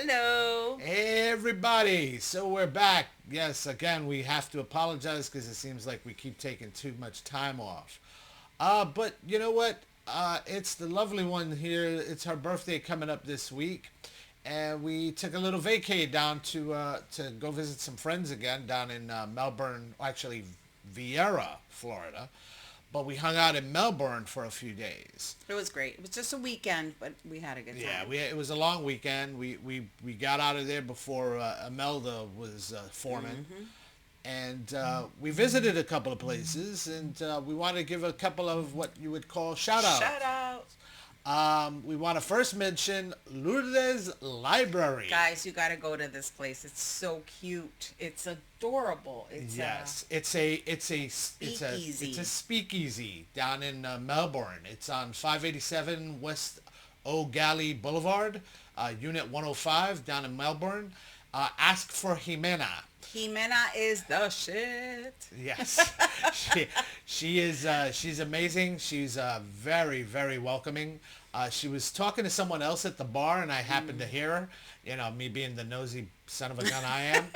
Hello. Hey everybody, so we're back. Yes, again, we have to apologize because it seems like we keep taking too much time off. But you know what? It's the lovely one here. It's her birthday coming up this week, and we took a little vacay down to go visit some friends again down in Melbourne, actually Vieira, Florida. But we hung out in Melbourne for a few days. It was great. It was just a weekend, but we had a good Yeah, time. it was a long weekend. We got out of there before Imelda was forming, and we visited a couple of places, and we want to give a couple of what you would call shout outs. Shout out. We want to first mention Lourdes Library. Guys, you got to go to this place. It's so cute. It's adorable. It's Yes, speakeasy. it's a speakeasy down in Melbourne. It's on 587 West O'Galley Boulevard, Unit 105 down in Melbourne. Ask for Jimena. Jimena is the shit. Yes, she she's amazing. She's very welcoming. She was talking to someone else at the bar, and I happened to hear her. You know, me being the nosy son of a gun I am.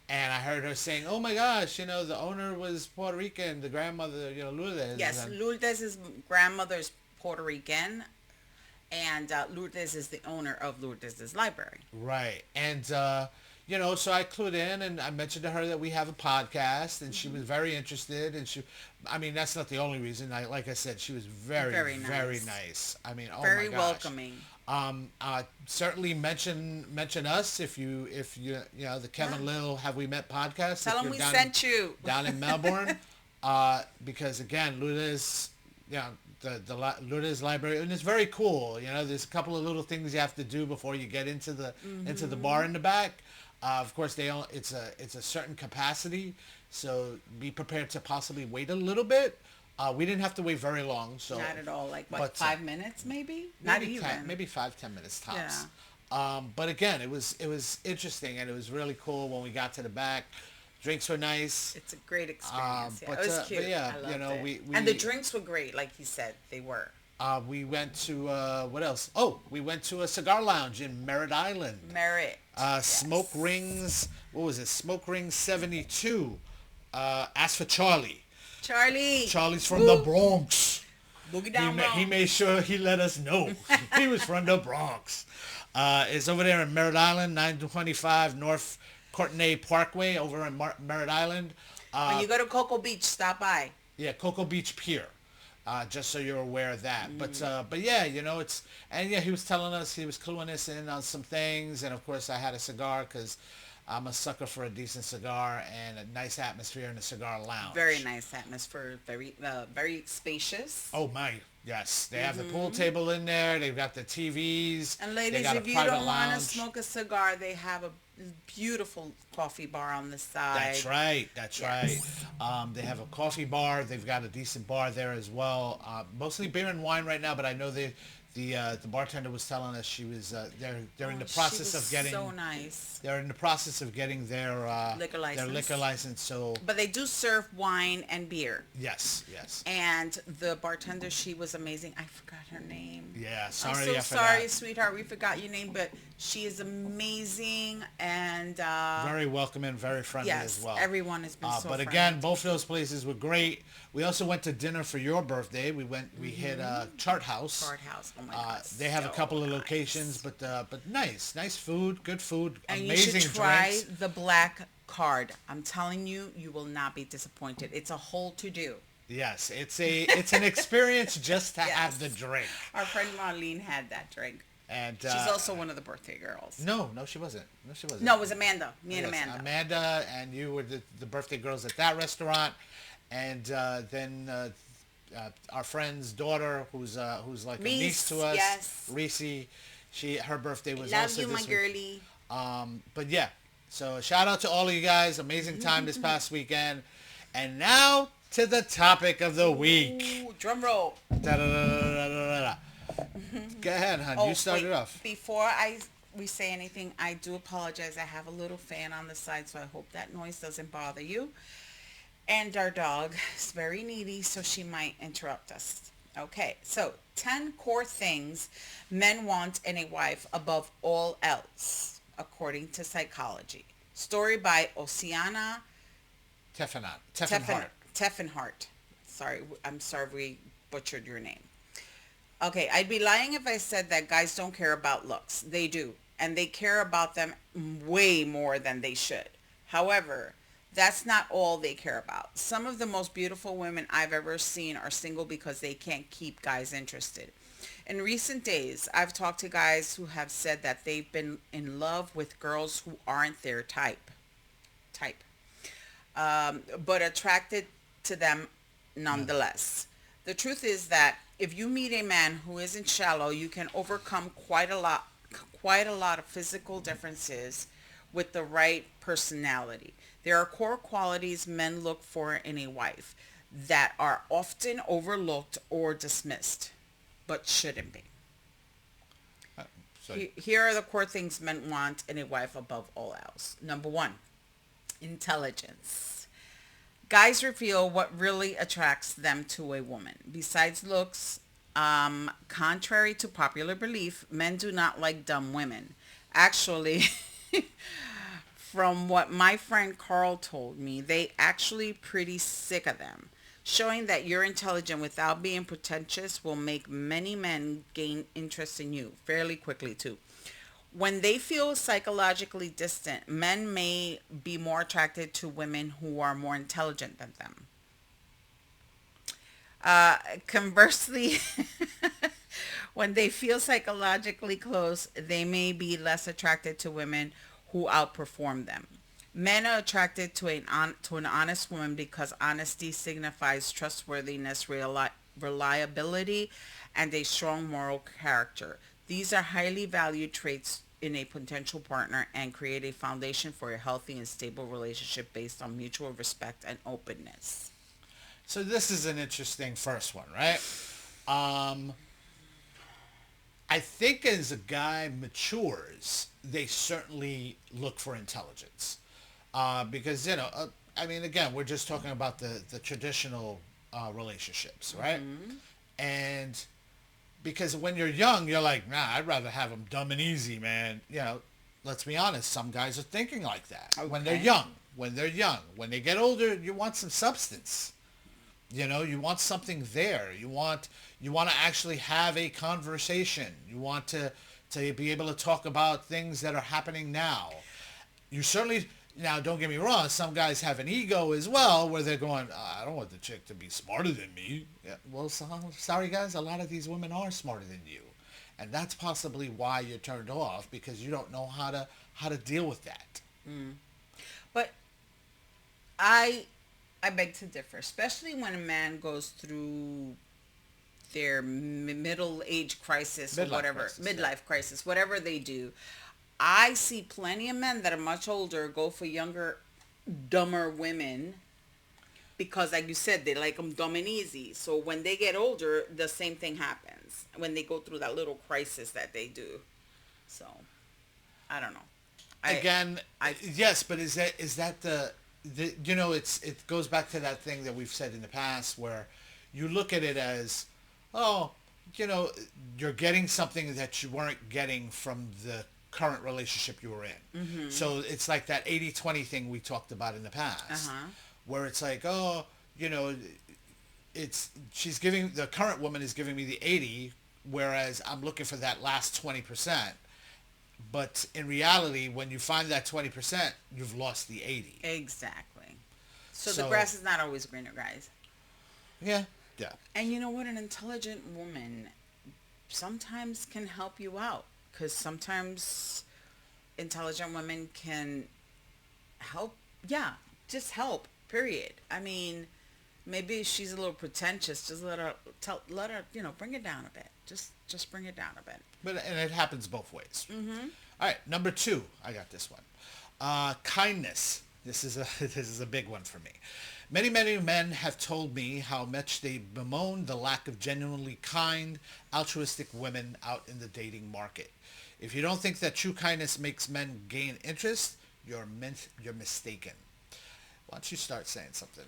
And I heard her saying, "Oh my gosh, the owner was Puerto Rican, the grandmother, Lourdes." Yes, And, Lourdes' grandmother's Puerto Rican, and Lourdes is the owner of Lourdes' library. right. And so I clued in and I mentioned to her that we have a podcast, and she was very interested. And I mean, that's not the only reason. Like I said, she was Very very nice. nice. I mean, oh my Very gosh. welcoming. Certainly mention us if you the Kevin Little Have We Met podcast. Tell if them you're we down sent you. down in Melbourne, because again, Lourdes, the Lourdes Library, and it's very cool. There's a couple of little things you have to do before you get into the bar in the back. Of course, it's a certain capacity, so be prepared to possibly wait a little bit. We didn't have to wait very long, so Not at all. Like, what, but 5 minutes maybe? Not maybe even. maybe 5-10 minutes tops. But again, it was interesting, and it was really cool when we got to the back. Drinks were nice. It's a great experience. Yeah, but, it was but cute. yeah, I loved it. we And the drinks were great, like he said. They were. we went to what else? Oh, we went to a cigar lounge in Merritt Island. Merit. Smoke Yes. Rings. What was it? Smoke Ring 72. Ask for Charlie. Charlie. Charlie's from Woo. the Bronx. Boogie He, down he Bronx. made sure he let us know he was from the Bronx. It's over there in Merritt Island, 925 North Courtenay Parkway, over in Merritt Island. When you go to Cocoa Beach, stop by. Yeah, Cocoa Beach Pier. Just so you're aware of that. But yeah, he was telling us, he was cluing us in on some things, and of course I had a cigar because I'm a sucker for a decent cigar and a nice atmosphere in a cigar lounge. Very nice atmosphere. Very spacious. Oh my, yes. They have the pool table in there. They've got the TVs. And they ladies, got if a you private don't want to lounge. smoke a cigar, they have a beautiful coffee bar on the side. That's right. That's Yes. right. They have a coffee bar. They've got a decent bar there as well. Mostly beer and wine right now, but I know the bartender was telling us she was they're in the process She was of getting so nice. they're in the process of getting Liquor their license. liquor license. So But they do serve wine and beer. yes. And the bartender, she was amazing. I forgot her name. Yeah, I'm sorry so for sorry, that. sweetheart. We forgot your name, but she is amazing. And Very welcoming, very friendly yes, as well. everyone has been so But friendly. again, both of those places were great. We also went to dinner for your birthday. We hit Chart House. Chart House. Oh my God. They have a so couple of nice. locations, but nice food, good food, And amazing you should try drinks. the black card. I'm telling you, you will not be disappointed. It's a whole to do. Yes, it's an experience just to Yes. have the drink. Our friend Marlene had that drink. And She's also one of the birthday girls. no, she wasn't. No, she wasn't. No, it was Amanda. Me and Yes, Amanda. Amanda and you were the birthday girls at that restaurant, and then our friend's daughter, who's like a niece to us, yes. Reese. Her birthday was Love also you, my this week. girlie. But yeah, so shout out to all of you guys. Amazing time this past weekend, and now to the topic of the week. Ooh, drum roll. Da-da-da-da-da-da-da. Go ahead, hon. You started wait, off. Before we say anything, I do apologize. I have a little fan on the side, so I hope that noise doesn't bother you. And our dog is very needy, so she might interrupt us. Okay, so 10 core things men want in a wife above all else. according to psychology. Story by Oceana Teffenhart. Teffenhart. Sorry, I'm sorry we butchered your name. Okay, I'd be lying if I said that guys don't care about looks. They do, and they care about them way more than they should. However, that's not all they care about. Some of the most beautiful women I've ever seen are single because they can't keep guys interested. In recent days, I've talked to guys who have said that they've been in love with girls who aren't their type, but attracted to them nonetheless. The truth is that if you meet a man who isn't shallow, you can overcome quite a lot of physical differences with the right personality. There are core qualities men look for in a wife that are often overlooked or dismissed, but shouldn't be. Uh, So Here are the core things men want in a wife above all else. Number one, intelligence. Guys reveal what really attracts them to a woman. Besides looks, contrary to popular belief, men do not like dumb women. Actually, from what my friend Carl told me, they actually pretty sick of them. Showing that you're intelligent without being pretentious will make many men gain interest in you fairly quickly too. When they feel psychologically distant, men may be more attracted to women who are more intelligent than them. Conversely, when they feel psychologically close, they may be less attracted to women who outperform them. Men are attracted to to an honest woman because honesty signifies trustworthiness, reliability, and a strong moral character. These are highly valued traits in a potential partner and create a foundation for a healthy and stable relationship based on mutual respect and openness. so this is an interesting first one, right? Um, I think as a guy matures, they certainly look for intelligence, because I mean, again, we're just talking about the traditional relationships, right? And because when you're young, you're like, nah, I'd rather have them dumb and easy, man. Let's be honest, some guys are thinking like that when they're Okay. young. When they get older, you want some substance. You want something there. You want to actually have a conversation. You want to be able to talk about things that are happening now. You certainly Now, don't get me wrong. Some guys have an ego as well, where they're going, I don't want the chick to be smarter than me. Yeah, well, sorry guys, a lot of these women are smarter than you, and that's possibly why you're turned off, because you don't know how to deal with that. But I I beg to differ, especially when a man goes through their middle age crisis or Midlife whatever, crisis, yeah. midlife crisis, whatever they do. I see plenty of men that are much older go for younger, dumber women because, like you said, they like them dumb and easy. So when they get older, the same thing happens when they go through that little crisis that they do. So I don't know. I Again, I yes, but is that the it goes back to that thing that we've said in the past, where you look at it as, oh, you know you're getting something that you weren't getting from the current relationship you were in. So it's like that 80-20 thing we talked about in the past, uh-huh. where it's like, oh, you know it's she's giving the current woman is giving me the 80, whereas I'm looking for that last 20%. But in reality, when you find that 20%, you've lost the 80. Exactly. So the So, grass is not always greener, guys. yeah, yeah. And you know what? An intelligent woman sometimes can help you out because sometimes intelligent women can help. Yeah, just help. Period. I mean, maybe she's a little pretentious. Just let her, bring it down a bit. Just bring it down a bit. And it happens both ways. All right, number two. I got this one. Kindness. This is a this is a big one for me. Many men have told me how much they bemoan the lack of genuinely kind, altruistic women out in the dating market. If you don't think that true kindness makes men gain interest, you're mistaken. Why don't you start saying something?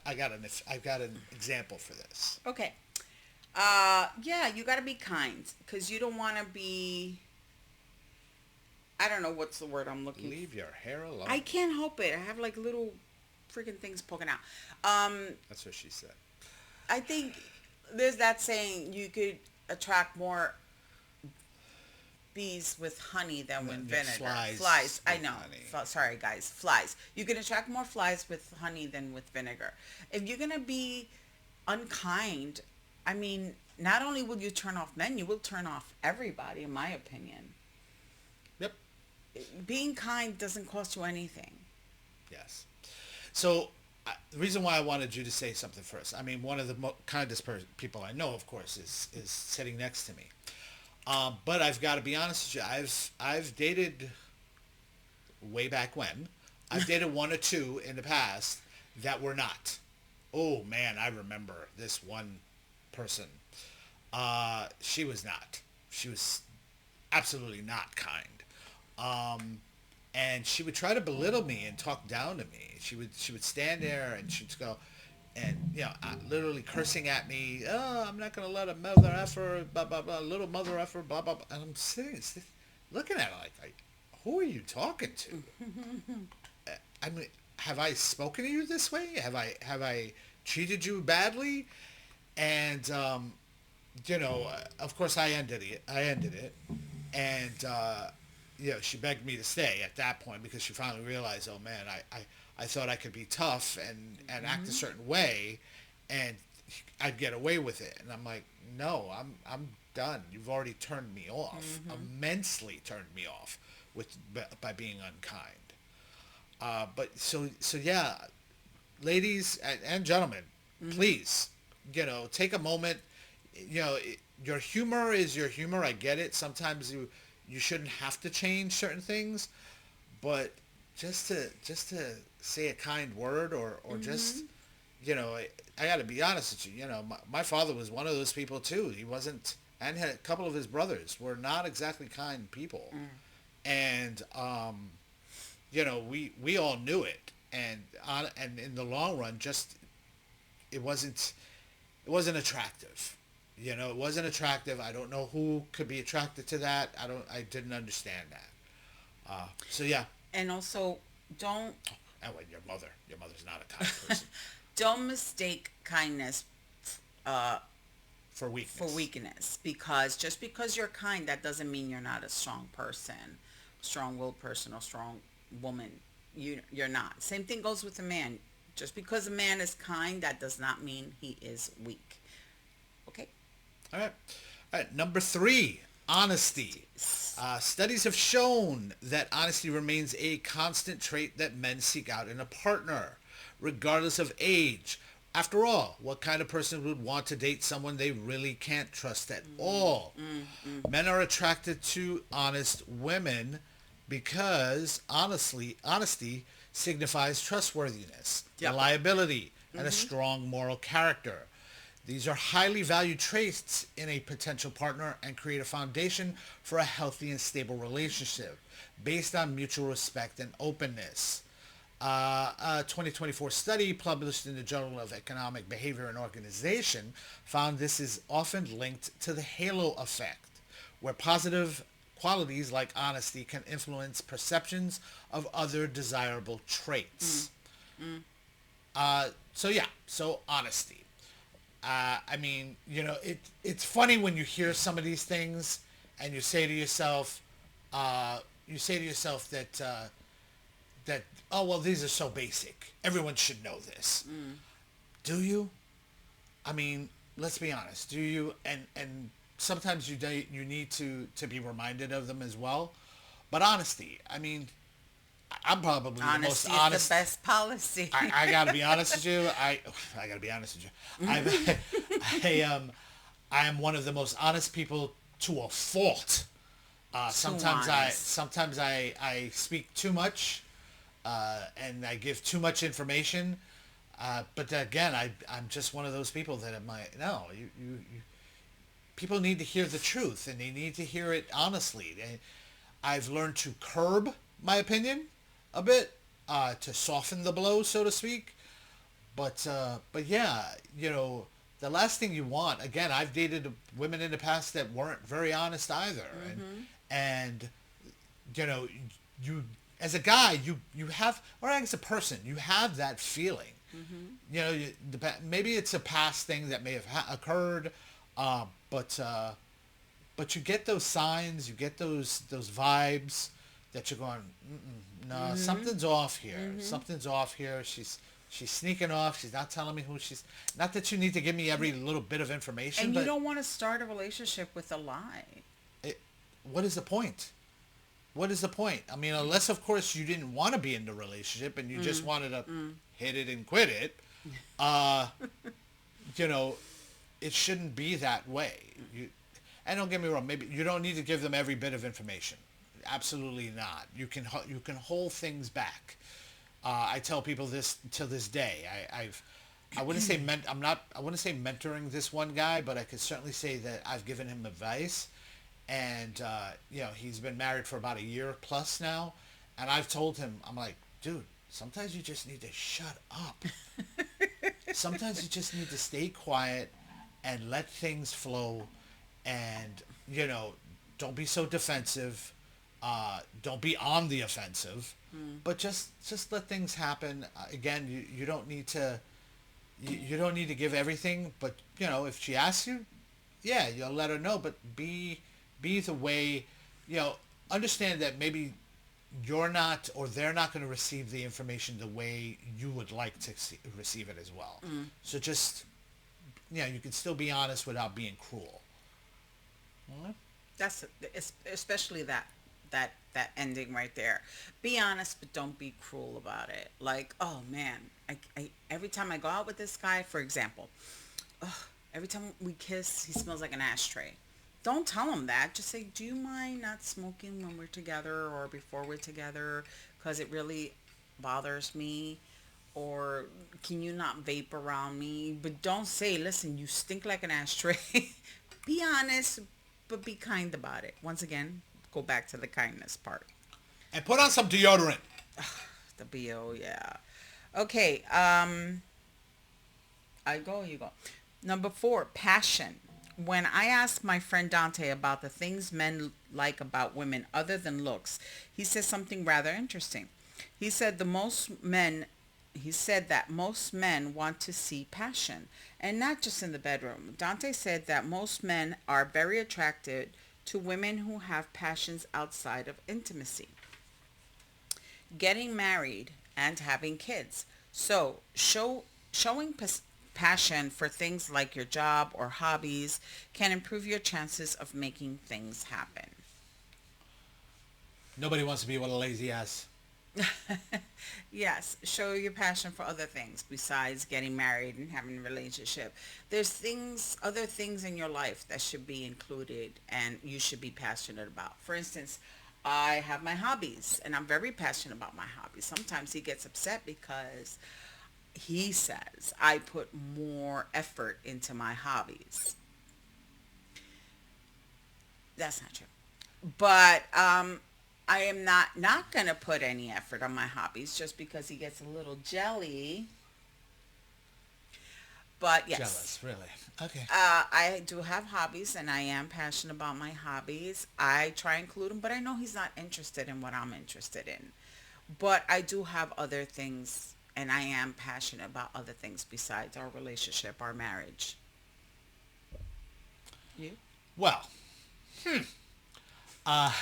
I got an example for this. Okay. Yeah, you got to be kind because you don't want to be. I don't know what's the word I'm looking for. Leave your hair I alone. can't help it. I have like little freaking things poking out. That's what she said. I think there's that saying you could attract more bees with honey than with Yeah, vinegar. flies Flies, I with know. honey. Sorry, guys. Flies. You can attract more flies with honey than with vinegar. If you're gonna be unkind, I mean, not only will you turn off men, you will turn off everybody. In my opinion, Yep. being kind doesn't cost you anything. Yes. So the reason why I wanted you to say something first, I mean, one of the kindest people I know, of course, is sitting next to me. But I've got to be honest with you. I've dated way back when. I've dated one or two in the past that were not. Oh man, I remember this one person. She was not. She was absolutely not kind. Um, and she would try to belittle me and talk down to me. She would stand there and she'd go, and literally cursing at me. Oh, I'm not gonna let a mother effer, blah blah blah, little mother effer, blah blah blah. And I'm looking at her like, who are you talking to? I mean, have I spoken to you this way? Have I treated you badly? And of course, I ended it, and she begged me to stay at that point because she finally realized, oh man, I thought I could be tough and act a certain way, and I'd get away with it. And I'm like, no, I'm done. You've already turned me off, immensely turned me off by being unkind. But so yeah, ladies and gentlemen, please, take a moment. Your humor is your humor. I get it. Sometimes you shouldn't have to change certain things, but just to say a kind word or just I got to be honest with you. My father was one of those people too. He wasn't, and had a couple of his brothers were not exactly kind people, and we all knew it, and in the long run, just it wasn't attractive. It wasn't attractive. I don't know who could be attracted to that. I didn't understand that. So yeah. And also, don't And when your mother's not a kind person. don't mistake kindness uh, For for weakness. weakness, because just because you're kind, that doesn't mean you're not a strong person, strong-willed person, or strong woman. You're not. Same thing goes with a man. Just because a man is kind, that does not mean he is weak. Okay. All right. All right. Number 3, honesty. Studies have shown that honesty remains a constant trait that men seek out in a partner, regardless of age. After all, what kind of person would want to date someone they really can't trust at all? Men are attracted to honest women because honesty signifies trustworthiness, Yep. reliability, and a strong moral character. These are highly valued traits in a potential partner and create a foundation for a healthy and stable relationship based on mutual respect and openness. A 2024 study published in the Journal of Economic Behavior and Organization found this is often linked to the halo effect, where positive qualities like honesty can influence perceptions of other desirable traits. So honesty. I mean, it's funny when you hear some of these things and you say to yourself that, oh, well, these are so basic. Everyone should know this. Do you? I mean, let's be honest. Do you? And sometimes you need to be reminded of them as well. But honesty, I mean, I'm probably the most Honesty is honest. the best policy. I gotta be honest with you. I gotta be honest with you. I am one of the most honest people to a fault. Too Sometimes I speak too much, and I give too much information. But again, I'm just one of those people that am like, no, you people need to hear the truth, and they need to hear it honestly. I've learned to curb my opinion a bit, to soften the blow, so to speak. But yeah, the last thing you want. Again, I've dated women in the past that weren't very honest either, and you know, you as a guy, you have, or as a person, you have that feeling. Mm-hmm. Maybe it's a past thing that may have occurred, uh, but uh, but you get those signs, you get those vibes that you're going, no, Mm-hmm. something's off here. Mm-hmm. Something's off here. She's sneaking off. She's not telling me who she's. Not that you need to give me every little bit of information, And you but don't want to start a relationship with a lie. it, what is the point? What is the point? I mean, unless of course you didn't want to be in the relationship and you just Mm. wanted to Mm. hit it and quit it. Uh, you know, it shouldn't be that way. And don't get me wrong, maybe you don't need to give them every bit of information. Absolutely not. You can hold things back. I tell people this till this day. I wouldn't say I wouldn't say mentoring this one guy, but I could certainly say that I've given him advice, and he's been married for about a year plus now, and I've told him, I'm like, dude, sometimes you just need to shut up. Sometimes you just need to stay quiet and let things flow, and don't be so defensive. Don't be on the offensive, Mm. but just let things happen. Again, you don't need to you don't need to give everything, but if she asks you, yeah, you'll let her know, but be the way, you know, understand that maybe you're not or they're not going to receive the information the way you would like to receive it as well. Mm. So just, you can still be honest without being cruel. Alright? That's especially that ending right there. Be honest, but don't be cruel about it. Like, oh man, I every time I go out with this guy, for example, ugh, every time we kiss, he smells like an ashtray. Don't tell him that. Just say, do you mind not smoking when we're together or before we're together? Because it really bothers me. Or can you not vape around me? But don't say, listen, you stink like an ashtray. Be honest, but be kind about it. Once again, go back to the kindness part. And put on some deodorant. The BO, yeah. Okay, I go, you go. Number 4, passion. When I asked my friend Dante about the things men like about women other than looks, he said something rather interesting. He said the most men he said that most men want to see passion, and not just in the bedroom. Dante said that most men are very attracted to women who have passions outside of intimacy, getting married and having kids. So, showing passion for things like your job or hobbies can improve your chances of making things happen. Nobody wants to be with a lazy ass. Yes, show your passion for other things besides getting married and having a relationship. There's other things in your life that should be included and you should be passionate about. For instance, I have my hobbies and I'm very passionate about my hobbies. Sometimes he gets upset because he says I put more effort into my hobbies. That's not true. But I am not gonna put any effort on my hobbies just because he gets a little jelly. But yes, Jealous, really. Okay. I do have hobbies, and I am passionate about my hobbies. I try and include him, but I know he's not interested in what I'm interested in. But I do have other things, and I am passionate about other things besides our relationship, our marriage. You? Well, uh,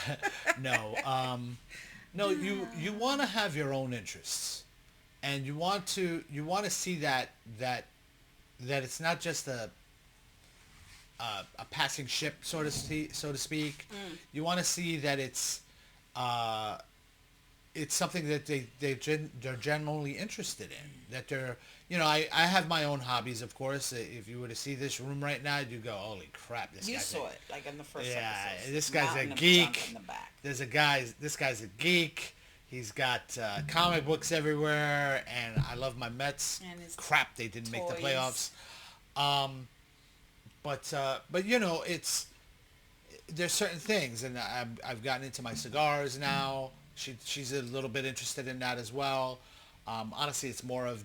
no, no. You want to have your own interests, and you want to see that it's not just a passing ship, so to speak. Mm. You want to see that uh, it's something that they're generally interested in. That I have my own hobbies, of course. If you were to see this room right now, you'd go, "Holy crap, this You guy's saw it, like in the first yeah, episode. this guy's a Mountain of junk in geek." the back. This guy's a geek. He's got comic books everywhere, and I love my Mets. And his Crap, they didn't make the toys. playoffs. Um, but it's there's certain things, and I've gotten into my cigars now. She's a little bit interested in that as well. Honestly, it's more of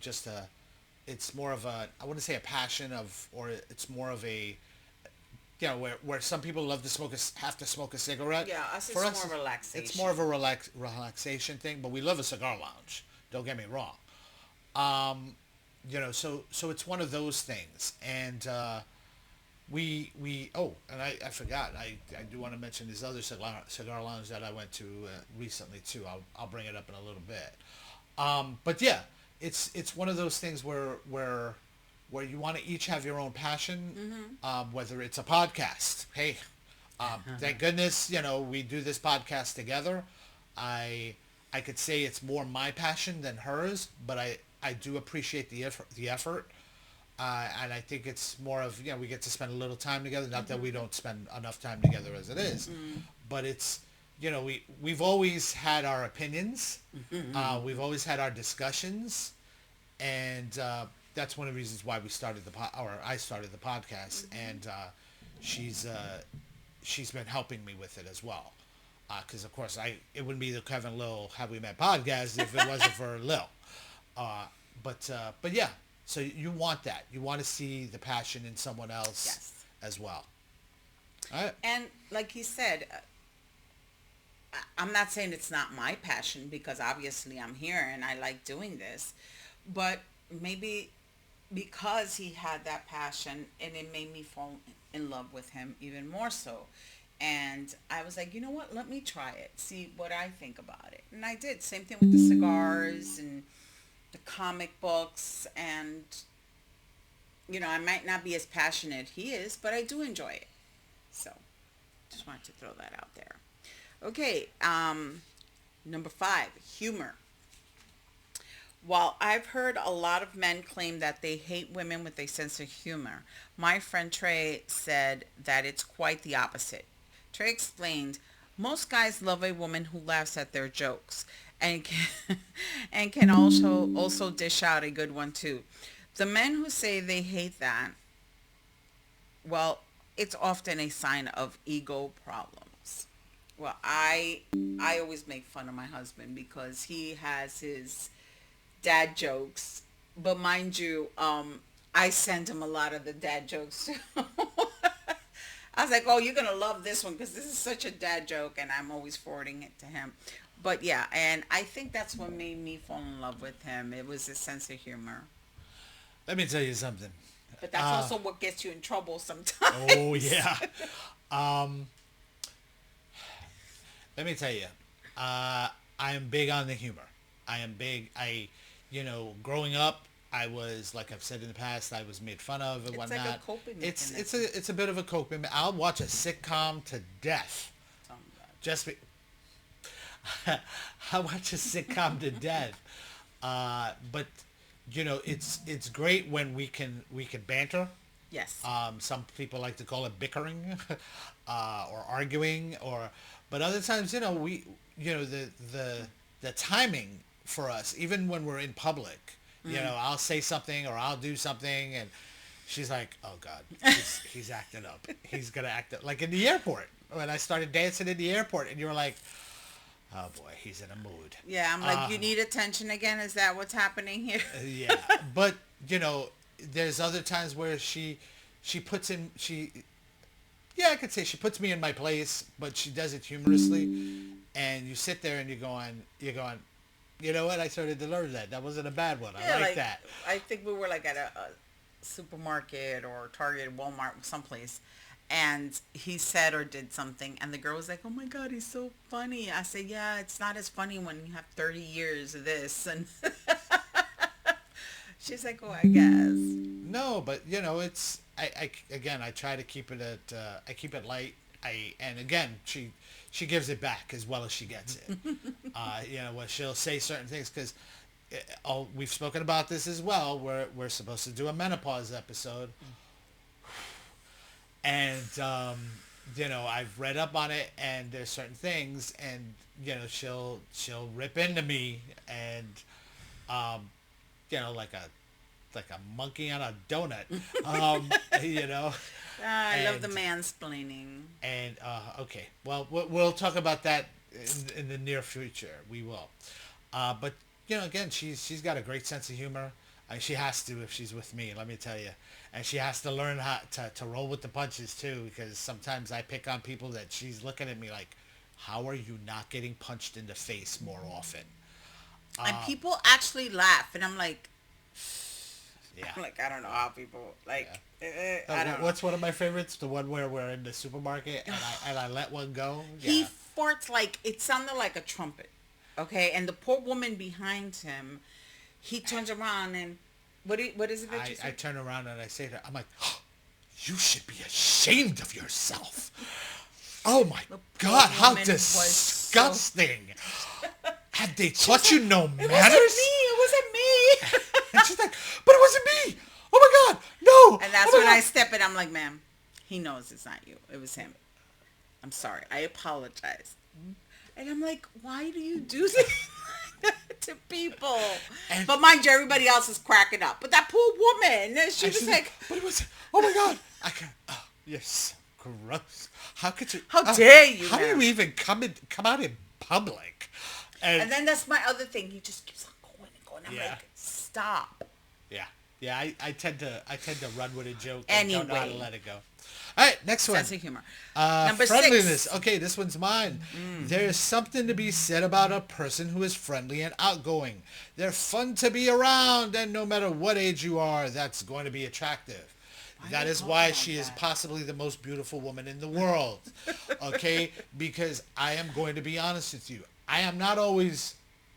a I wouldn't say a passion of, or it's more of a where some people love to have to smoke a cigarette. Yeah, us For it's us, more it's more of relaxation. a relaxation thing. But we love a cigar lounge. Don't get me wrong. So it's one of those things. And we and I forgot. I do want to mention this other cigar lounge that I went to recently too. I'll bring it up in a little bit. But yeah, it's one of those things where you want to each have your own passion. Whether it's a podcast, hey, thank goodness we do this podcast together. I I could say it's more my passion than hers, but I do appreciate the effort. And I think it's more of we get to spend a little time together. Not that we don't spend enough time together as it is, but it's we've always had our opinions. We've always had our discussions, and that's one of the reasons why we started or I started the podcast, and she's she's been helping me with it as well. Because of course it wouldn't be the Kevin Lil Have We Met podcast if it wasn't for Lil. Uh, but yeah, so you want that. You want to see the passion in someone else Yes. as well. All right. And like he said, I'm not saying it's not my passion because obviously I'm here and I like doing this, but maybe because he had that passion and it made me fall in love with him even more so. And I was like, you know what? Let me try it. See what I think about it. And I did. Same thing with the cigars and the comic books. And, I might not be as passionate he is, but I do enjoy it. So just wanted to throw that out there. Okay. Number 5, humor. While I've heard a lot of men claim that they hate women with a sense of humor, my friend Trey said that it's quite the opposite. Trey explained, most guys love a woman who laughs at their jokes and can, and can also dish out a good one too. The men who say they hate that, well, it's often a sign of ego problems. Well, I always make fun of my husband because he has his dad jokes, but mind you, I send him a lot of the dad jokes too. I was like, oh, you're gonna love this one because this is such a dad joke, and I'm always forwarding it to him. But yeah, and I think that's what made me fall in love with him. It was his sense of humor. Let me tell you something. But that's Uh, also what gets you in trouble sometimes. oh yeah. Um, Let me tell you. I am big on the humor. I am big. Growing up, I was like I've said in the past, I was made fun of and It's like a whatnot. coping It's mechanism. a bit of a coping. I'll watch a sitcom to death. Oh my God. Just be, I watch a sitcom to death. But it's great when we can banter. Yes. Some people like to call it bickering, or arguing, but other times, the timing for us, even when we're in public, I'll say something or I'll do something, and she's like, "Oh God, he's acting up. He's gonna act up." Like in the airport when I started dancing in the airport, and you were like, "Oh boy, he's in a mood." Yeah, I'm like, you need attention again? Is that what's happening here? Yeah, but there's other times where she puts in she yeah, I could say she puts me in my place, but she does it humorously, and you sit there and you're going, you know what? I started to learn that. That wasn't a bad one. I Yeah, like like that. I think we were like at a supermarket or Target, Walmart, someplace, and he said or did something, and the girl was like, "Oh my God, he's so funny." I said, "Yeah, it's not as funny when you have 30 years of this." And she's like, "Oh, I guess." No, but it's again I try to keep it at I keep it light. And again she gives it back as well as she gets it. When she'll say certain things because we've spoken about this as well. We're supposed to do a menopause episode, and I've read up on it, and there's certain things, and she'll rip into me, and like a monkey on a donut, um, you know, I love the and mansplaining. okay, well we'll talk about that in the near future. We will, but again, she's got a great sense of humor. She has to if she's with me, let me tell you. And she has to learn how to roll with the punches too, because sometimes I pick on people that she's looking at me like, how are you not getting punched in the face more often? And people actually laugh, and Yeah, I'm like, I don't know how people yeah. I don't know. What's one of my favorites? The one where we're in the supermarket and I let one go. He Yeah, farts like it sounded like a trumpet. Okay, and the poor woman behind him, he turns around and what is it that you I said? turn around and I say to her, I'm like, you should be ashamed of yourself. Oh my The poor God, how woman was so. disgusting. Have they She was taught like, you no "It wasn't me. manners? It wasn't me." And she's like, but it wasn't me. Oh my God, no. And Oh that's when my I God. step in. I'm like, "Ma'am, he knows it's not you. It was him. I'm sorry. I apologize." And I'm like, "Why do you do this to people?" And, But mind you, everybody else is cracking up. But that poor woman, she and was she's like, like, but it was, oh my God. I can, oh, you're so gross. How could you, "How dare you, how do you ma'am?" even come out in public? And And then that's my other thing. He just keeps on going and going. I'm yeah. like, "Stop." Yeah, yeah. I tend to run with a joke and don't know how to Anyway, let it go. All right, next one. sense of humor. Number Friendliness. 6. Okay, this one's mine. There is something to be said about a person who is friendly and outgoing. They're fun to be around, and no matter what age you are, that's going to be attractive. Why are That you is talking why like she is that? possibly the most beautiful woman in the world. Okay, because I am going to be honest with you. I am not always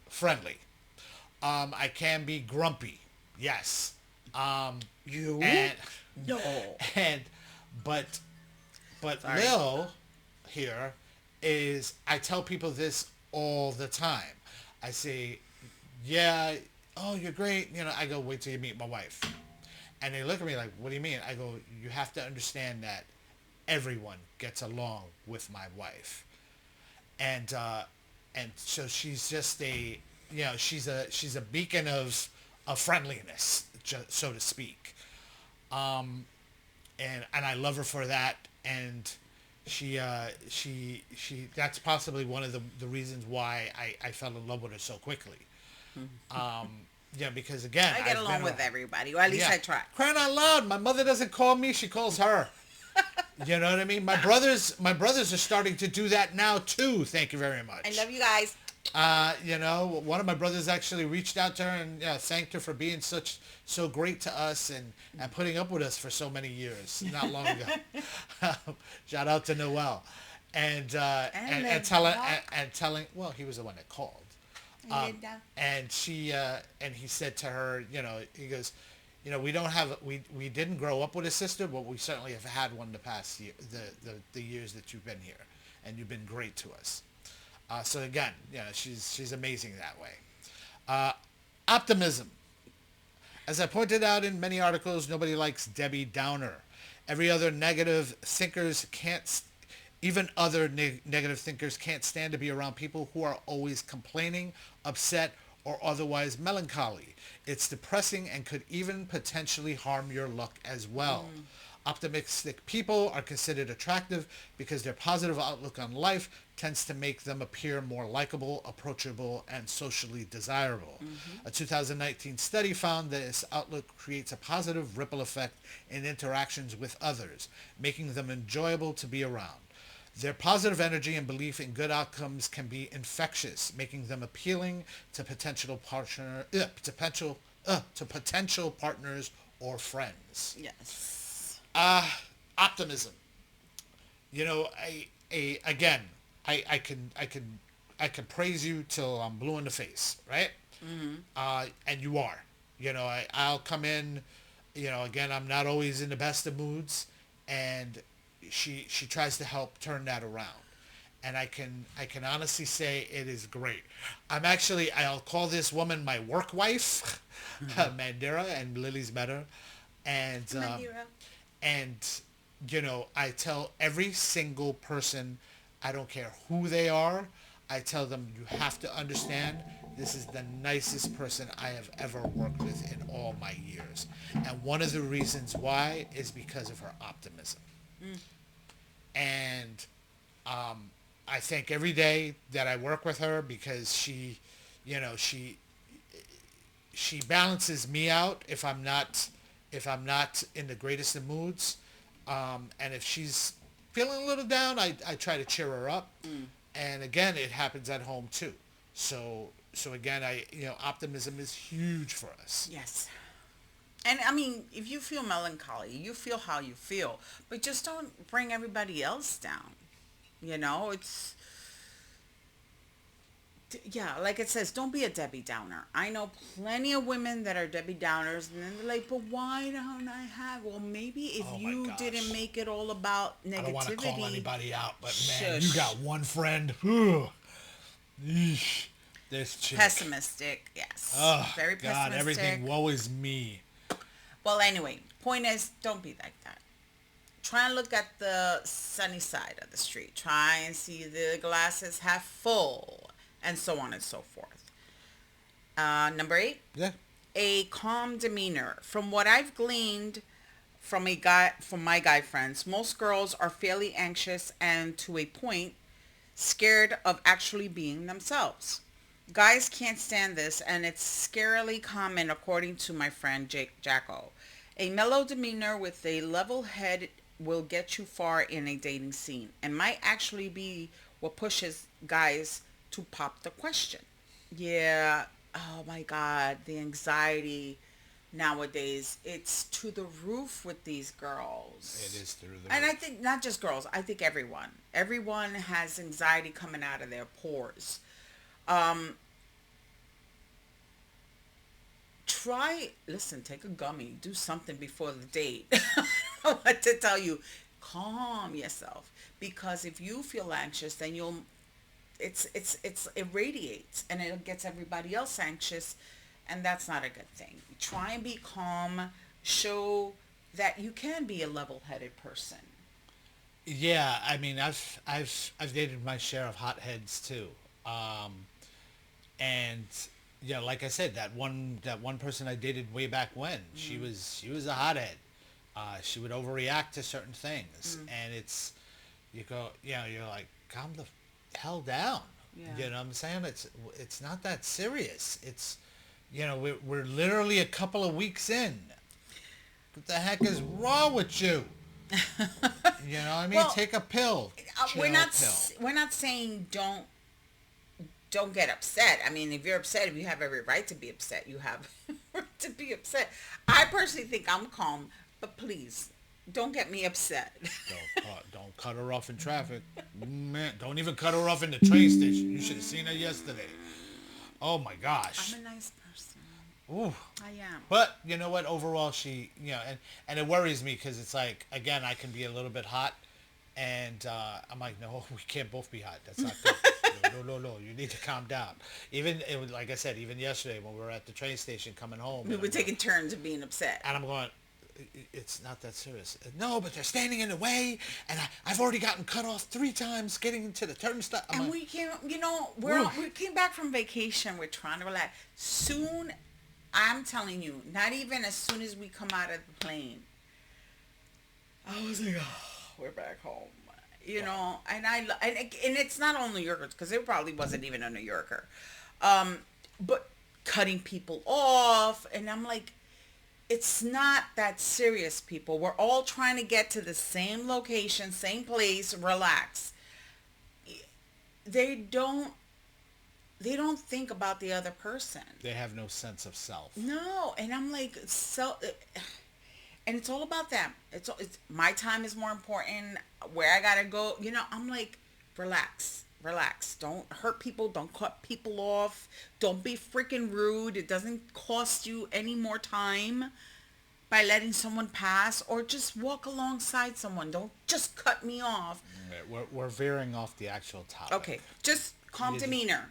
friendly. I can be grumpy. Yes. You? And No. and but Sorry. Lil here is I tell people this all the time. I say, yeah, oh, you're great. You know, I go, wait till you meet my wife. And they look at me like, what do you mean? I go, you have to understand that everyone gets along with my wife. And so she's just a, she's a beacon of friendliness, so to speak. And I love her for that. And she that's possibly one of the reasons why I fell in love with her so quickly. Yeah, because again, I get I've along been with around. everybody, or at least Yeah, I try. crying out loud. My mother doesn't call me; she calls her. You know what I mean? My brothers are starting to do that now too. Thank you very I much. love you guys. One of my brothers actually reached out to her and thanked her for being so great to us and putting up with us for so many years, not long ago. Shout out to Noel, And and telling. Well, he was the one that called, Linda. and and he said to her, he goes, we don't have we didn't grow up with a sister, but we certainly have had one the past year, the years that you've been here, and you've been great to us. So again, she's amazing that way. Uh, Optimism. As I pointed out in many articles, nobody likes Debbie Downer. Every other negative thinkers can't, even other negative thinkers can't stand to be around people who are always complaining, upset, or otherwise melancholy. It's depressing and could even potentially harm your luck as well. Optimistic people are considered attractive because their positive outlook on life tends to make them appear more likable, approachable, and socially desirable. A 2019 study found that this outlook creates a positive ripple effect in interactions with others, making them enjoyable to be around. Their positive energy and belief in good outcomes can be infectious, making them appealing to potential partners or friends. Yes. Optimism. Again, I can praise you till I'm blue in the face, right? And you are. I'll come in. Again, I'm not always in the best of moods, and she tries to help turn that around. And I can honestly say it is great. I'll call this woman my work wife, Mandira, and Lily's better, and Madeira. and I tell every single person, I don't care who they are, I tell them, you have to understand, this is the nicest person I have ever worked with in all my years. And one of the reasons why is because of her optimism. And I thank every day that I work with her because you know, she she balances me out if I'm not in the greatest of moods, and if she's feeling a little down, I try to cheer her up. Mm. And again, it happens at home too. So again, optimism is huge for us. Yes. And I mean, if you feel melancholy, you feel how you feel, but just don't bring everybody else down. It's yeah, like it says, don't be a Debbie Downer. I know plenty of women that are Debbie Downers, and then they're like, but why don't I have? Well, maybe if Oh my you didn't gosh. make it all about I don't want to call negativity, anybody out, but man, you shush. got one friend. Whew, yeesh, this chick. Pessimistic, yes. Oh Very God, pessimistic. everything woe is me. Well, anyway, point is, don't be like that. Try and look at the sunny side of the street. Try and see the glasses half full, and so on and so forth. Number 8, Yeah. a calm demeanor. From what I've gleaned from my guy friends, most girls are fairly anxious and to a point scared of actually being themselves. Guys can't stand this, and it's scarily common, according to my friend Jake Jacko. A mellow demeanor with a level head will get you far in a dating scene and might actually be what pushes guys to pop the question. Yeah, oh my God, the anxiety nowadays, it's to the roof with these It girls. is through the And I roof. think not just girls, I think everyone. Everyone has anxiety coming out of their pores. Um, listen, take a gummy, do something before the date. I don't know what to tell you. Calm yourself, because if you feel anxious, then it radiates and it gets everybody else anxious, and that's not a good thing. Try and be calm. Show that you can be a level-headed person. Yeah, I mean, I've dated my share of hotheads too, and yeah, like I said, that one person I dated way back when, she was a hothead. She would overreact to certain things, Mm, and you're like, calm the hell down. yeah. You know what I'm saying? It's not that serious. We're literally a couple of weeks in. What the heck is wrong with you? You know what I mean? Well, Take a pill. we're Chill not pill. we're not saying don't get upset. I mean, if you're upset, if you have every right to be upset, you have to be upset. I personally think I'm calm, but please don't get me upset. Don't cut her off in traffic. Man, don't even cut her off in the train station. You should have seen her yesterday. Oh my gosh. I'm a nice person. Ooh. I am. But you know what? Overall, and it worries me because it's like, again, I can be a little bit hot, and I'm like, no, we can't both be hot. That's not good. No, no, no, no. You need to calm down. Even it was like I said, even yesterday when we were at the train station coming home, We were taking turns of being upset. and I'm going, it's not that serious. No, but they're standing in the way, and I've already gotten cut off 3 times getting into the turnstile. I'm And like, we came, oof. we came back from vacation. We're trying to relax. Soon, I'm telling you, not even as soon as we come out of the plane, I was like, oh, we're back home. And it's not all New Yorkers, because it probably wasn't even a New Yorker. Um, but cutting people off, and I'm like, it's not that serious, people. We're all trying to get to the same location, same place, relax. They don't they don't think about the other person. They have no sense of self. No, and I'm like, and it's all about them. It's my time is more important. Where I gotta go, I'm like, relax, relax. Don't hurt people. Don't cut people off. Don't be freaking rude. It doesn't cost you any more time by letting someone pass, or just walk alongside someone. Don't just cut me off. We're veering off the actual topic. Okay, just calm You- demeanor.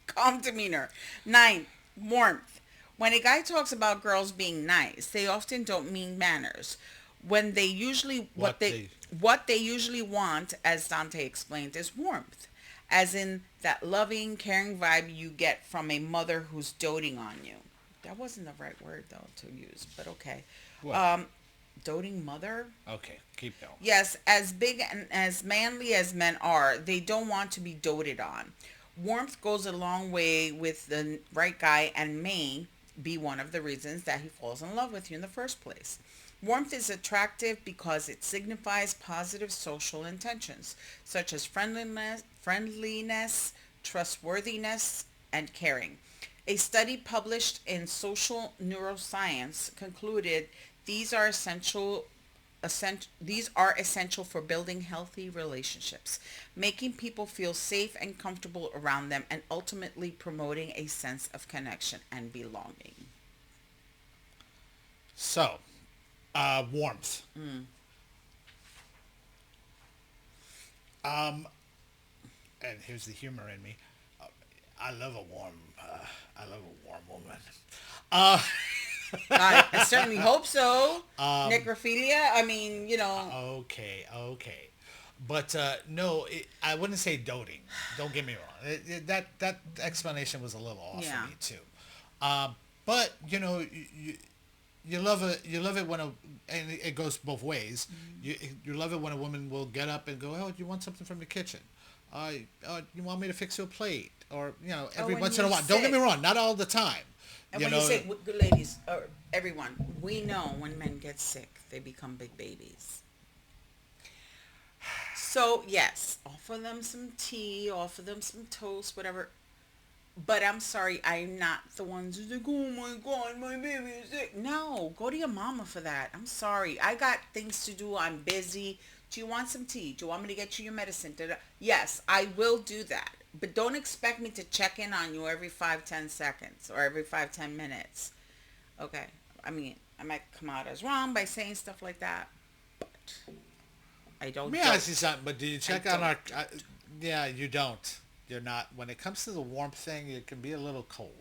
Calm demeanor. 9, warmth. When a guy talks about girls being nice, they often don't mean manners. When they usually what they usually want, as Dante explained, is warmth, as in that loving, caring vibe you get from a mother who's doting on you. That wasn't the right word though to use, but okay. What? Doting mother. Okay, keep going. Yes, as big and as manly as men are, they don't want to be doted on. Warmth goes a long way with the right guy and may be one of the reasons that he falls in love with you in the first place. Warmth is attractive because it signifies positive social intentions, such as friendliness, trustworthiness, and caring. A study published in Social Neuroscience concluded these are essential for building healthy relationships, making people feel safe and comfortable around them, and ultimately promoting a sense of connection and belonging. So, warmth. Um, and here's the humor in me. Uh, I love a warm. I love a warm woman. Uh, I certainly hope so. Necrophilia, I mean, okay, okay. But no, I wouldn't say doting. Don't get me wrong. That explanation was a little off for yeah. me too. But you love it when and it goes both ways. You love it when a woman will get up and go, oh, do you want something from the kitchen? You want me to fix you a plate? Or Oh, every when once in you're a while. Don't get me sick. wrong, not all the time. And You when you know, say, good ladies, or everyone, we know when men get sick, they become big babies. So, yes, offer them some tea, offer them some toast, whatever. But I'm sorry, I'm not the ones who's like, oh my God, my baby is sick. No, go to your mama for that. I'm sorry. I got things to do. I'm busy. Do you want some tea? Do you want me to get you your medicine? Yes, I will do that. But don't expect me to check in on you every 5, 10 seconds or every 5, 10 minutes. Okay. I mean, I might come out as wrong by saying stuff like that, but I let don't me ask you dote. something. But do you I check on don't. our? Yeah, you don't. You're not. When it comes to the warmth thing, it can be a little cold.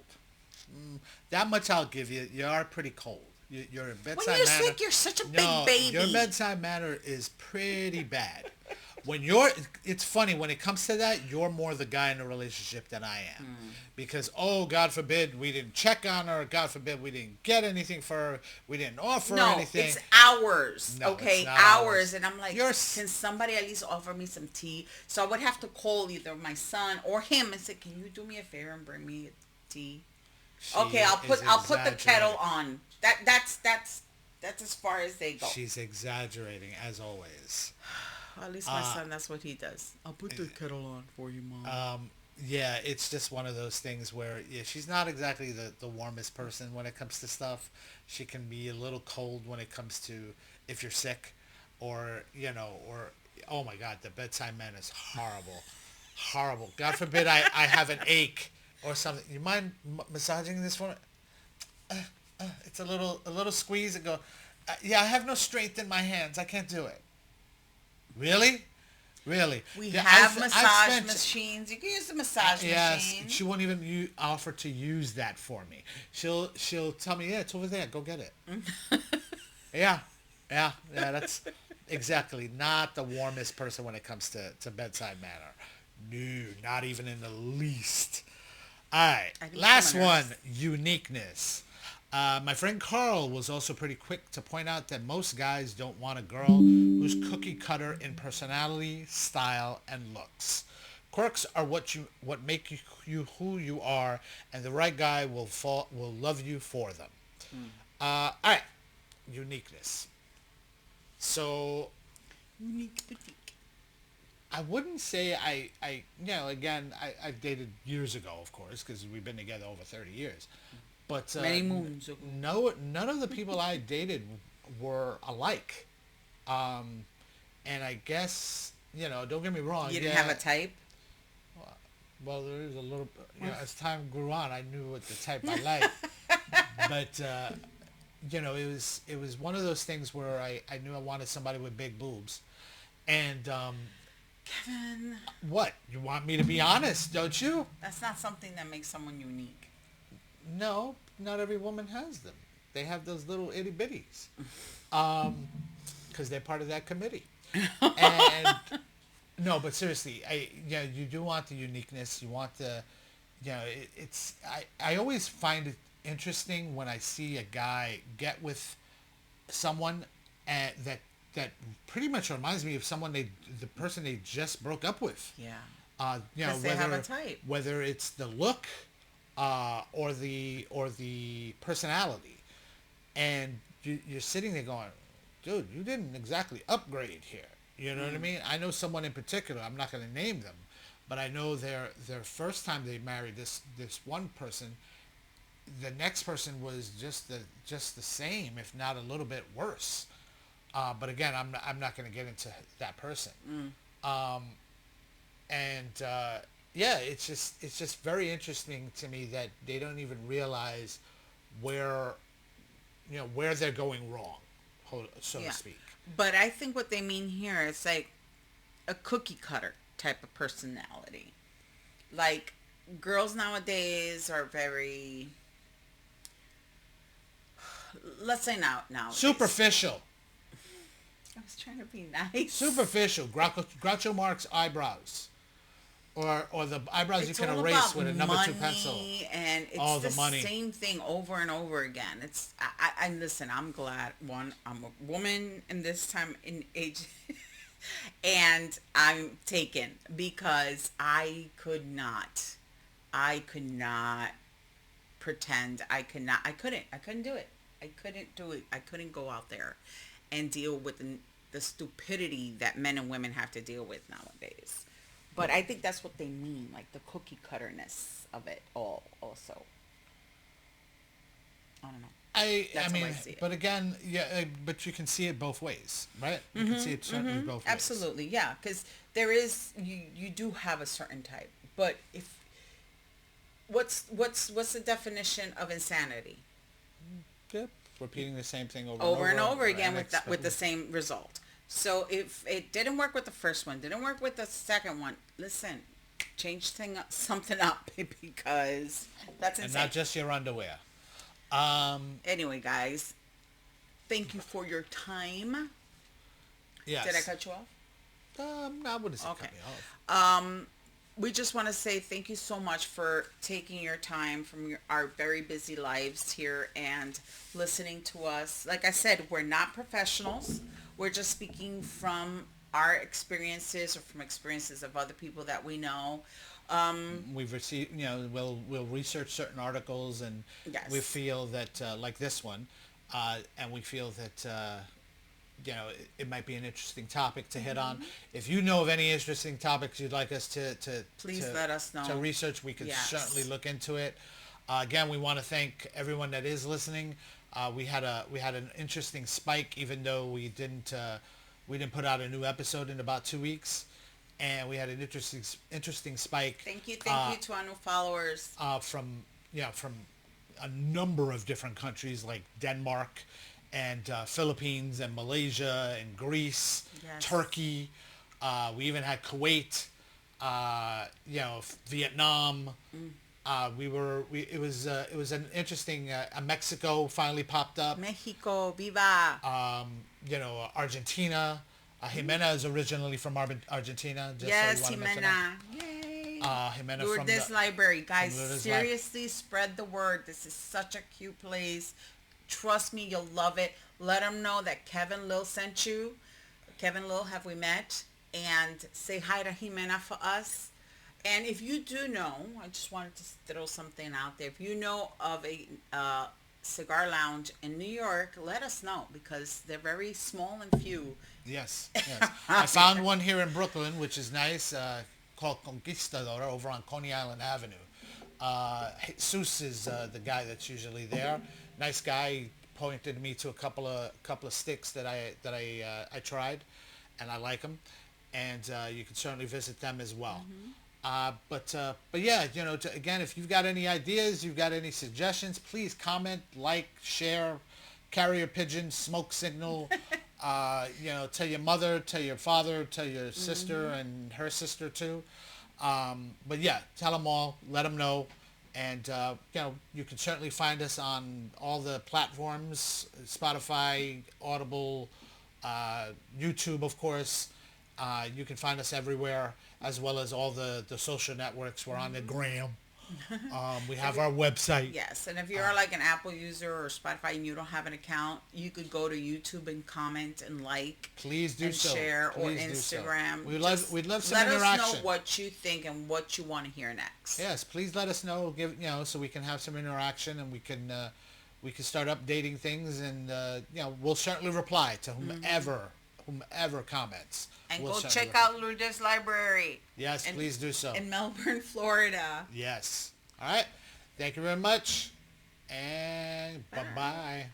That much I'll give you. You are pretty cold. Your When bedside you're manner. sick, you're such a big No, your baby. bedside manner is pretty bad. When you're, it's funny when it comes to that. You're more the guy in the relationship than I am, because oh God forbid we didn't check on her. God forbid we didn't get anything for her. We didn't offer her No, anything. it's hours, No, it's okay? not Hours. ours. And I'm like, You're. can somebody at least offer me some tea? So I would have to call either my son or him and say, can you do me a favor and bring me tea? Okay, She is I'll put the kettle exaggerating. on. That's as far as they go. She's exaggerating as always. At least my son, that's what he does. I'll put the kettle on for you, mom. Yeah, it's just one of those things where yeah, she's not exactly the warmest person when it comes to stuff. She can be a little cold when it comes to if you're sick, or or oh my God, the bedside man is horrible, horrible. God forbid I have an ache or something. You mind massaging this for me? It's a little squeeze and go. Yeah, I have no strength in my hands. I can't do it. Really? Really? We Yeah, have I've massage spent. machines. You can use the massage Yes, machine. she won't even offer to use that for me. She'll tell me, yeah, it's over there. Go get it. Yeah, yeah. That's exactly not the warmest person when it comes to bedside manner. No, not even in the least. All right, I think some last are one, nurse. uniqueness. My friend Carl was also pretty quick to point out that most guys don't want a girl who's cookie cutter in personality, style, and looks. Quirks are what make you who you are, and the right guy will love you for them. All right, uniqueness. So Unique boutique. I wouldn't say again, I've dated years ago, of course, because we've been together over 30 years. But Many moons ago. no, none of the people I dated were alike. Um, and I guess, don't get me wrong. You didn't have Yeah, a type? well, there is a little, as time grew on, I knew what the type I liked. But, it was one of those things where I knew I wanted somebody with big boobs. And, Kevin, what? You want me to be honest, don't you? that's not something that makes someone unique. No, not every woman has them. They have those little itty bitties. Because they're part of that committee. And no, but seriously, you do want the uniqueness. You want the, it's I always find it interesting when I see a guy get with someone that pretty much reminds me of the person they just broke up with. Yeah. Because they have a type. whether it's the look, or the personality, and you're sitting there going, dude, you didn't exactly upgrade here. You know what I mean? I know someone in particular. I'm not going to name them, but I know their first time they married this one person, the next person was just the same, if not a little bit worse. But again, I'm not going to get into that person. Um, and yeah, it's just very interesting to me that they don't even realize where where they're going wrong, so to Yeah. speak. But I think what they mean here is like a cookie cutter type of personality. Like girls nowadays are very, let's say nowadays. Superficial, I was trying to be nice. superficial. Groucho Marx eyebrows, or the eyebrows you It's can all erase about with a number two pencil. money, and it's Oh, the the money. same thing over and over again. I listen. I'm glad I'm a woman in this time in age, and I'm taken because I could not pretend. I couldn't do it. I couldn't do it. I couldn't go out there and deal with the stupidity that men and women have to deal with nowadays. But I think that's what they mean, like the cookie cutterness of it all. Also, I don't know. I That's how I mean, see it. but again, yeah, but you can see it both ways, right? You can see it certainly both ways. Absolutely, yeah. Because there is you do have a certain type, but if what's the definition of insanity? Yep. Repeating the same thing Over and over and again with the same result. So if it didn't work with the first one, didn't work with the second one, listen, something up because that's and insane. not just your underwear. Anyway, guys, thank you for your time. Yes. Did I cut you off? No, I wouldn't say Okay. cut me off. We just want to say thank you so much for taking your time from our very busy lives here and listening to us. Like I said, we're not professionals. We're just speaking from our experiences or from experiences of other people that we know. We've received, we'll research certain articles, and we Yes. feel that, like this one, and we feel that, it might be an interesting topic to hit on. If you know of any interesting topics you'd like us Please let us know. to research, we could Yes. certainly look into it. Again, we want to thank everyone that is listening. We had an interesting spike, even though we didn't put out a new episode in about 2 weeks, and we had an interesting spike. Thank you to our new followers. From a number of different countries like Denmark and Philippines and Malaysia and Greece, Yes. Turkey. We even had Kuwait, Vietnam. It was an interesting. Mexico finally popped up. Mexico, viva! Argentina. Jimena is originally from Argentina. Just Yes, so you want to mention Jimena. Yay! Jimena from Lourdes Library. Guys, Lourdes seriously, spread the word. This is such a cute place. Trust me, you'll love it. Let them know that Kevin Lil sent you. Kevin Lil, have we met? And say hi to Jimena for us. And if you do know, I just wanted to throw something out there. If you know of a cigar lounge in New York, let us know because they're very small and few. Yes, yes. I found one here in Brooklyn, which is nice, called Conquistador over on Coney Island Avenue. Jesus is the guy that's usually there. Nice guy. He pointed me to a couple of sticks that I tried, and I like them. And you can certainly visit them as well. But yeah, again, if you've got any ideas, you've got any suggestions, please comment, like, share, carrier pigeon, smoke signal. Tell your mother, tell your father, tell your sister and her sister too. But yeah, tell them all, let them know. And, you can certainly find us on all the platforms, Spotify, Audible, YouTube, of course. You can find us everywhere, as well as all the social networks. We're on the gram. We If have you, our website. yes, and if you're like an Apple user or Spotify and you don't have an account, you could go to YouTube and comment and like Please do and so. share, or Please do so. Instagram. Just We'd love some let us know interaction. what you think and what you want to hear next. Yes, please let us know. Give so we can have some interaction and we can start updating things and we'll certainly reply to whomever comments. And We'll go certainly check reply. out Lourdes Library Yes, in please do so. Melbourne, Florida. Yes. All right. Thank you very much. And bye Bye. bye.